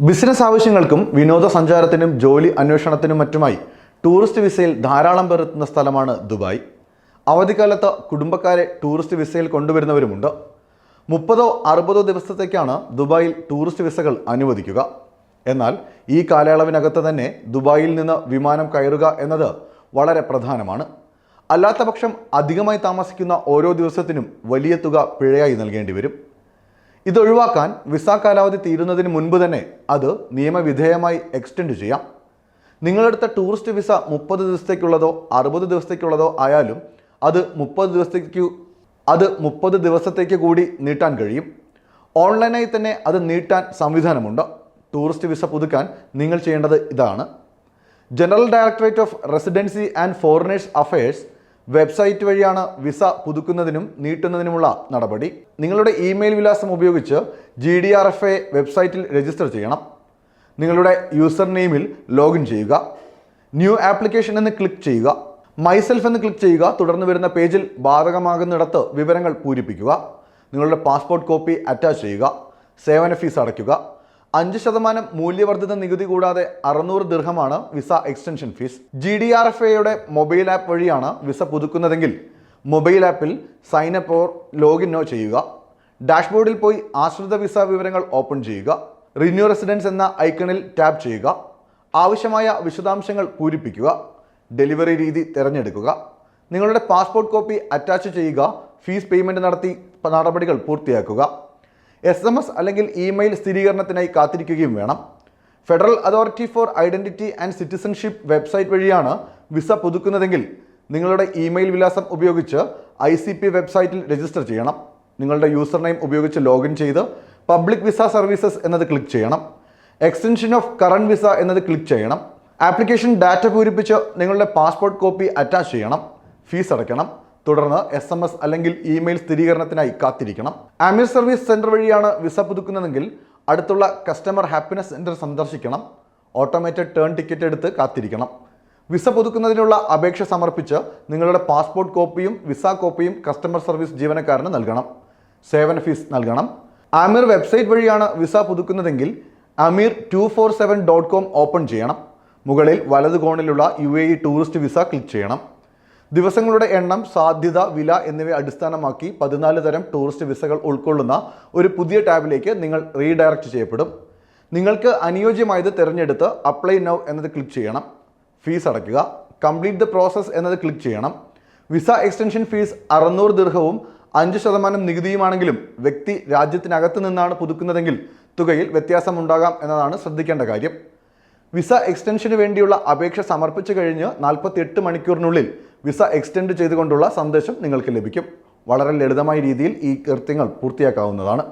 Business ആവശ്യങ്ങൾക്കും വിനോദസഞ്ചാരത്തിനും ജോലി അന്വേഷണത്തിനും മറ്റുമായി ടൂറിസ്റ്റ് വിസയിൽ ധാരാളം പേർ എത്തുന്ന സ്ഥലമാണ് ദുബായ്. അവധിക്കാലത്ത് കുടുംബക്കാരെ ടൂറിസ്റ്റ് വിസയിൽ കൊണ്ടുവരുന്നവരുമുണ്ട്. 30-60 ദിവസത്തേക്കാണ് ദുബായിൽ ടൂറിസ്റ്റ് വിസകൾ അനുവദിക്കുക. എന്നാൽ ഈ കാലയളവിനകത്ത് തന്നെ ദുബായിൽ നിന്ന് വിമാനം കയറുക എന്നത് വളരെ പ്രധാനമാണ്. അല്ലാത്ത പക്ഷം അധികമായി താമസിക്കുന്ന ഓരോ ദിവസത്തിനും വലിയ തുക പിഴയായി നൽകേണ്ടി വരും. ഇതൊഴിവാക്കാൻ വിസ കാലാവധി തീരുന്നതിന് മുൻപ് തന്നെ അത് നിയമവിധേയമായി എക്സ്റ്റെൻഡ് ചെയ്യാം. നിങ്ങളെടുത്ത ടൂറിസ്റ്റ് വിസ 30 ദിവസത്തേക്കുള്ളതോ 60 ദിവസത്തേക്കുള്ളതോ ആയാലും അത് 30 ദിവസത്തേക്ക് കൂടി നീട്ടാൻ കഴിയും. ഓൺലൈനായി തന്നെ അത് നീട്ടാൻ സംവിധാനമുണ്ട്. ടൂറിസ്റ്റ് വിസ പുതുക്കാൻ നിങ്ങൾ ചെയ്യേണ്ടത് ഇതാണ്. General directorate of residency and foreigners affairs website വഴിയാണ് വിസ പുതുക്കുന്നതിനും നീട്ടുന്നതിനുമുള്ള നടപടി. നിങ്ങളുടെ ഇമെയിൽ വിലാസം ഉപയോഗിച്ച് GDRFA വെബ്സൈറ്റിൽ രജിസ്റ്റർ ചെയ്യണം. നിങ്ങളുടെ യൂസർ നെയിമിൽ ലോഗിൻ ചെയ്യുക. ന്യൂ ആപ്ലിക്കേഷൻ എന്ന് ക്ലിക്ക് ചെയ്യുക. മൈസെൽഫ് എന്ന് ക്ലിക്ക് ചെയ്യുക. തുടർന്ന് വരുന്ന പേജിൽ ബാധകമാകുന്നിടത്ത് വിവരങ്ങൾ പൂരിപ്പിക്കുക. നിങ്ങളുടെ പാസ്പോർട്ട് കോപ്പി അറ്റാച്ച് ചെയ്യുക. സേവന ഫീസ് അടയ്ക്കുക. 5% മൂല്യവർദ്ധിത നികുതി കൂടാതെ 600 ദിർഹമാണ് വിസ എക്സ്റ്റൻഷൻ ഫീസ്. GDRFAയുടെ മൊബൈൽ ആപ്പ് വഴിയാണ് വിസ പുതുക്കുന്നതെങ്കിൽ മൊബൈൽ ആപ്പിൽ സൈനപ്പ് ഓർ ലോഗിനോ ചെയ്യുക. ഡാഷ്ബോർഡിൽ പോയി ആശ്രിത വിസ വിവരങ്ങൾ ഓപ്പൺ ചെയ്യുക. റിന്യൂ റെസിഡൻസ് എന്ന ഐക്കണിൽ ടാപ്പ് ചെയ്യുക. ആവശ്യമായ വിശദാംശങ്ങൾ പൂരിപ്പിക്കുക. ഡെലിവറി രീതി തിരഞ്ഞെടുക്കുക. നിങ്ങളുടെ പാസ്പോർട്ട് കോപ്പി അറ്റാച്ച് ചെയ്യുക. ഫീസ് പേയ്മെൻറ്റ് നടത്തി നടപടികൾ പൂർത്തിയാക്കുക. SMS അല്ലെങ്കിൽ ഇമെയിൽ സ്ഥിരീകരണത്തിനായി കാത്തിരിക്കുകയും വേണം. Federal authority four identity and citizenship website വഴിയാണ് വിസ പുതുക്കുന്നതെങ്കിൽ നിങ്ങളുടെ ഇമെയിൽ വിലാസം ഉപയോഗിച്ച് ICP വെബ്സൈറ്റിൽ രജിസ്റ്റർ ചെയ്യണം. നിങ്ങളുടെ യൂസർ നെയിം ഉപയോഗിച്ച് ലോഗിൻ ചെയ്ത് പബ്ലിക് വിസ സർവീസസ് എന്നത് ക്ലിക്ക് ചെയ്യണം. എക്സ്റ്റൻഷൻ ഓഫ് കറണ്ട് വിസ എന്നത് ക്ലിക്ക് ചെയ്യണം. ആപ്ലിക്കേഷൻ ഡാറ്റ പൂരിപ്പിച്ച് നിങ്ങളുടെ പാസ്പോർട്ട് കോപ്പി അറ്റാച്ച് ചെയ്യണം. ഫീസ് അടയ്ക്കണം. തുടർന്ന് SMS അല്ലെങ്കിൽ ഇമെയിൽ സ്ഥിരീകരണത്തിനായി കാത്തിരിക്കണം. ആമിർ സർവീസ് സെൻറ്റർ വഴിയാണ് വിസ പുതുക്കുന്നതെങ്കിൽ അടുത്തുള്ള കസ്റ്റമർ ഹാപ്പിനെസ് സെൻറ്റർ സന്ദർശിക്കണം. ഓട്ടോമേറ്റഡ് ടേൺ ടിക്കറ്റ് എടുത്ത് കാത്തിരിക്കണം. വിസ പുതുക്കുന്നതിനുള്ള അപേക്ഷ സമർപ്പിച്ച് നിങ്ങളുടെ പാസ്പോർട്ട് കോപ്പിയും വിസ കോപ്പിയും കസ്റ്റമർ സർവീസ് ജീവനക്കാരന് നൽകണം. സേവന ഫീസ് നൽകണം. ആമിർ വെബ്സൈറ്റ് വഴിയാണ് വിസ പുതുക്കുന്നതെങ്കിൽ amir247.com ഓപ്പൺ ചെയ്യണം. മുകളിൽ വലതു കോണിലുള്ള UAE ടൂറിസ്റ്റ് വിസ ക്ലിക്ക് ചെയ്യണം. ദിവസങ്ങളുടെ എണ്ണം, സാധ്യത, വില എന്നിവയെ അടിസ്ഥാനമാക്കി 14 തരം ടൂറിസ്റ്റ് വിസകൾ ഉൾക്കൊള്ളുന്ന ഒരു പുതിയ ടാബിലേക്ക് നിങ്ങൾ റീഡയറക്റ്റ് ചെയ്യപ്പെടും. നിങ്ങൾക്ക് അനുയോജ്യമായത് തിരഞ്ഞെടുത്ത് അപ്ലൈ നൗ എന്നത് ക്ലിക്ക് ചെയ്യണം. ഫീസ് അടയ്ക്കുക. കംപ്ലീറ്റ് ദ പ്രോസസ് എന്നത് ക്ലിക്ക് ചെയ്യണം. വിസ എക്സ്റ്റൻഷൻ ഫീസ് 600 ദിർഹവും 5% നികുതിയുമാണെങ്കിലും വ്യക്തി രാജ്യത്തിനകത്ത് നിന്നാണ് പുതുക്കുന്നതെങ്കിൽ തുകയിൽ വ്യത്യാസമുണ്ടാകാം എന്നതാണ് ശ്രദ്ധിക്കേണ്ട കാര്യം. വിസ എക്സ്റ്റൻഷന് വേണ്ടിയുള്ള അപേക്ഷ സമർപ്പിച്ചു കഴിഞ്ഞ് 48 മണിക്കൂറിനുള്ളിൽ വിസ എക്സ്റ്റെൻഡ് ചെയ്തുകൊണ്ടുള്ള സന്ദേശം നിങ്ങൾക്ക് ലഭിക്കും. വളരെ ലളിതമായ രീതിയിൽ ഈ കൃത്യങ്ങൾ പൂർത്തിയാക്കാവുന്നതാണ്.